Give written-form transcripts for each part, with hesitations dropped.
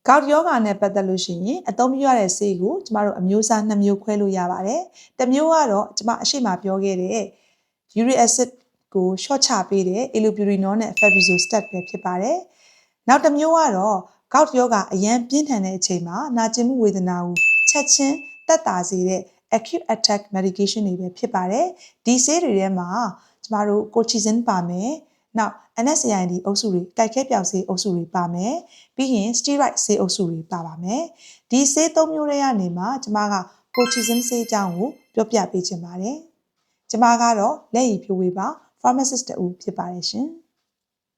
gout ယောဂနဲ့ပတ်သက်လို့ရှိရင်အသုံးပြုရတဲ့ဆေးကိုကျမတို့အမျိုးအစား2မျိုးခွဲလို့ရပါတယ်။တစ်မျိုးကတော့ကျမအရှိမပြောခဲ့တဲ့ uric acid ကို short ချပေးတဲ့ allopurinol နဲ့ febuxostat ပဲဖြစ်ပါတယ်။နောက်တစ်မျိုးကတော့ gout ယောဂအရန်ပြင်းထန်တဲ့အချိန်မှာနာကျင်မှုဝေဒနာကိုချက်ချင်းသက်သာစေတဲ့ acute attack medication တွေပဲဖြစ်ပါတယ်။ဒီဆေးတွေထဲမှာကျမတို့ colchicine ပါမယ်။နောက် NSAID အုပ်စုတွေကြိုက်ခဲပြောင်ဆေးအုပ်စုတွေပါမယ်ပြီးရင် steroid ဆေးအုပ်စုတွေပါပါမယ်ဒီဆေး3မျိုးတွေကနေမှကျမက colchicine ဆေးအကြောင်းကိုပြောပြပေးချင်ပါတယ်ကျမကတော့လက်ရည်ဖြိုးဝေးပါ pharmacist တူဖြစ်ပါတယ်ရှင်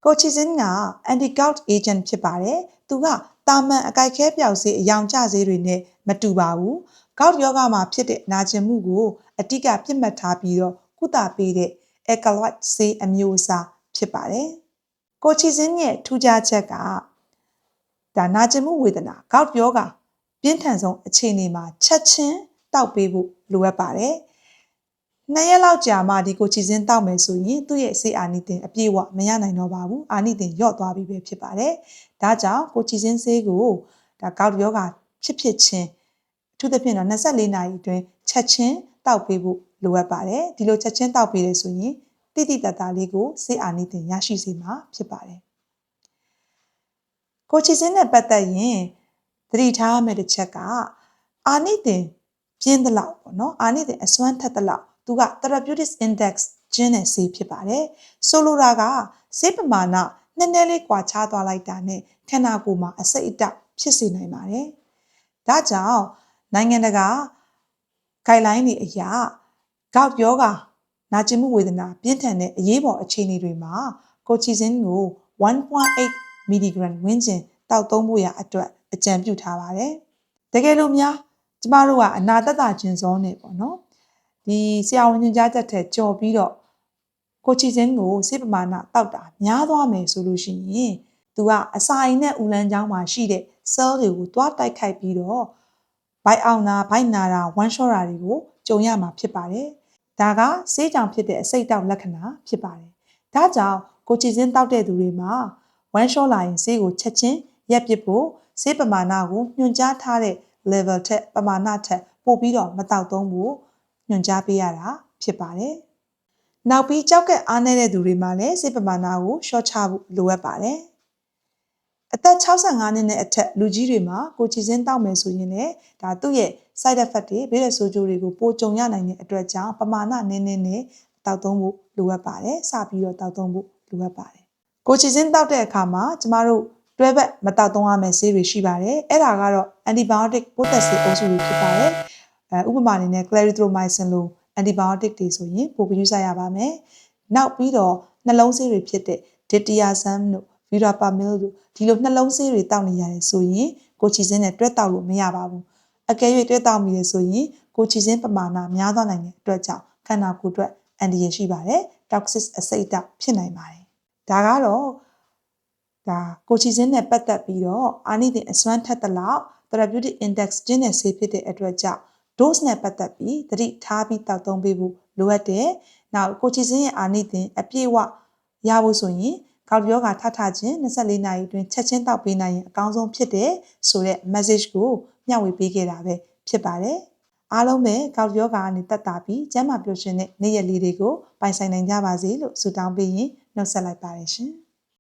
colchicine က anti gout agent ဖြစ်ပါတယ်သူကတာမန်အကြိုက်ခဲပြောင်ဆေးအယောင်ကျဆေးတွေနဲ့မတူပါဘူး gout ယောဂမှာဖြစ်တဲ့နာကျင်မှုကိုအတိအကပြစ်မှတ်ထားပြီးတော့ကုသပေးတဲ့ alkaloid ဆေးအမျိုးအစားဖြစ်ပါတယ်။ colchicine ရဲ့ထူးခြားချက်ကဒါနာကျင်မှုဝေဒနာ gout ယောဂပြင်းထန်ဆုံးအခြေအနေမှာချက်ချင်းတောက်ပေးဖို့လိုအပ်ပါတယ်။2ရက်လောက်ကြာမှဒီ colchicine တောက်မယ်ဆိုရင်သူ့ရဲ့ဆေးအာနိသင်အပြည့်အဝမရနိုင်တော့ပါဘူး။အာနိသင်လျော့သွားပြီပဲဖြစ်ပါတယ်။ဒါကြောင့် colchicine ဆေးကိုဒါ gout ယောဂဖြစ်ချင်းအထူးသဖြင့်တော့24နာရီအတွင်းချက်ချင်းတောက်ပေးဖို့လိုအပ်ပါတယ်။ဒီလိုချက်ချင်းတောက်ပေးတယ်ဆိုရင်တိတိတတ်တာလေးကိုဆေးအာနိသင်ရရှိစေမှာဖြစ်ပါတယ်။ colchicine နဲ့ပတ်သက်ရင်သတိထားရမယ့်တစ်ချက်ကအာနိသင်ပြင်းသလောက်ပေါ့နော်အာနိသင်အစွမ်းထက်သလောက်သူက therapeutic index ကျင်းတဲ့ဆေးဖြစ်ပါတယ်။ဆိုလိုတာကဆေးပမာဏနည်းနည်းလေးကွာခြားသွားလိုက်တာနဲ့ခန္ဓာကိုယ်မှာအဆိပ်အတောက်ဖြစ်စေနိုင်ပါတယ်။ဒါကြောင့်နိုင်ငံတကာ guideline တွေအရ gout ယောဂနာကျင်မှုဝေဒနာပြင်းထန်တဲ့အရေးပေါ်အခြေအနေတွေမှာ colchicine ကို1.8 mg ဝန်းကျင်တောက်သုံးဖို့ရအတွက်အကြံပြုထားပါတယ်။တကယ်လို့များကျမတို့ကအနာသက်သာခြင်းစောနဲ့ပေါ့နော်ဒီဆရာဝန်ညွှန်ကြားချက်ထက်ကြော်ပြီးတော့ colchicine ကိုဆေးပမာဏတောက်တာများသွားမယ်ဆိုလို့ရှိရင်သူကအစာအိမ်နဲ့ဥလန်းချောင်းမှာရှိတဲ့ cell တွေကိုတွားတိုက်ခိုက်ပြီးတော့ဗိုက်အောင်တာဗိုက်နာတာဝမ်းလျှောတာတွေကိုကြုံရမှာဖြစ်ပါတယ်။ဒါကဆေးကြောင့်ဖြစ်တဲ့အဆိပ်တောက်လက္ခဏာဖြစ်ပါတယ်။ဒါကြောင့် colchicine တောက်တဲ့သူတွေမှာဝမ်းလျှောလာရင်ဆေးကိုချက်ချင်းရပ်ပစ်ဖို့ဆေးပမာဏကိုညွှန်ကြားထားတဲ့ level ထက်ပမာဏထက်ပိုပြီးတော့မတောက်သုံးဖို့ညွှန်ကြားပေးရတာဖြစ်ပါတယ်။နောက်ပြီးကြောက်ကက်အားနည်းတဲ့သူတွေမှာလည်းဆေးပမာဏကိုရှော့ချဖို့လိုအပ်ပါတယ်။အသက်65နှစ်နဲ့အထက်လူကြီးတွေမှာ colchicine တောက်မယ်ဆိုရင်လည်းဒါသူ့ရဲ့ side effect တွေဘေးထွက်ဆိုးကျိုးတွေကိုပိုကြုံရနိုင်တဲ့အတွက်ကြောင့်ပမာဏနည်းနည်းနဲ့တောက်သုံးဖို့လိုအပ်ပါတယ်။စပြီးတော့တောက်သုံးဖို့လိုအပ်ပါတယ်။ colchicine တောက်တဲ့အခါမှာကျမတို့တွဲဘက်မတောက်သုံးရမယ့်ဆေးတွေရှိပါတယ်။အဲ့ဒါကတော့ antibiotic ပိုးသက်ဆေးအုပ်စုတွေဖြစ်ပါတယ်။ဥပမာအနေနဲ့ clarithromycin လို antibiotic တွေဆိုရင်ပိုပြီးယူဆရပါမယ်။နောက်ပြီးတော့နှလုံးဆေးတွေဖြစ်တဲ့ diltiazem တို့ verapamil တို့ဒီလိုနှလုံးဆေးတွေတောက်နေရတယ်ဆိုရင် colchicine နဲ့တွဲတောက်လို့မရပါဘူး။အကယ်၍တွဲတောက်မိတယ်ဆိုရင် colchicine ပမာဏများသွားနိုင်တဲ့အတွက်ကြောင့်ခန္ဓာကိုယ်အတွက်အန္တရာယ်ရှိပါတယ်။ toxic အဆိပ်အတောက်ဖြစ်နိုင်ပါတယ်။ဒါကတော့colchicine နဲ့ပတ်သက်ပြီးတော့အာနိသင်အစွမ်းထက်သလောက် therapeutic index ကျင်းတဲ့ဆေးဖြစ်တဲ့အတွက်ကြောင့် dose နဲ့ပတ်သက်ပြီးသတိထားပြီးတောက်သုံးပေးဖို့လိုအပ်တယ်။နောက် colchicine ရဲ့အာနိသင်အပြည့်အဝရဖို့ဆိုရင်gout ယောဂထထချင်း24နာရီအတွင်းချက်ချင်းတောက်ပေးနိုင်ရင်အကောင်းဆုံးဖြစ်တယ်ဆိုတဲ့ message ကိုမျှဝေပေးခဲ့တာပဲဖြစ်ပါတယ်။အားလုံးပဲ gout ယောဂကနေသက်သာပြီးကျန်းမာပျော်ရွှင်တဲ့နေ့ရက်လေးတွေကိုပိုင်ဆိုင်နိုင်ကြပါစေလို့ဆုတောင်းပေးရင်နှုတ်ဆက်လိုက်ပါတယ်ရှင်။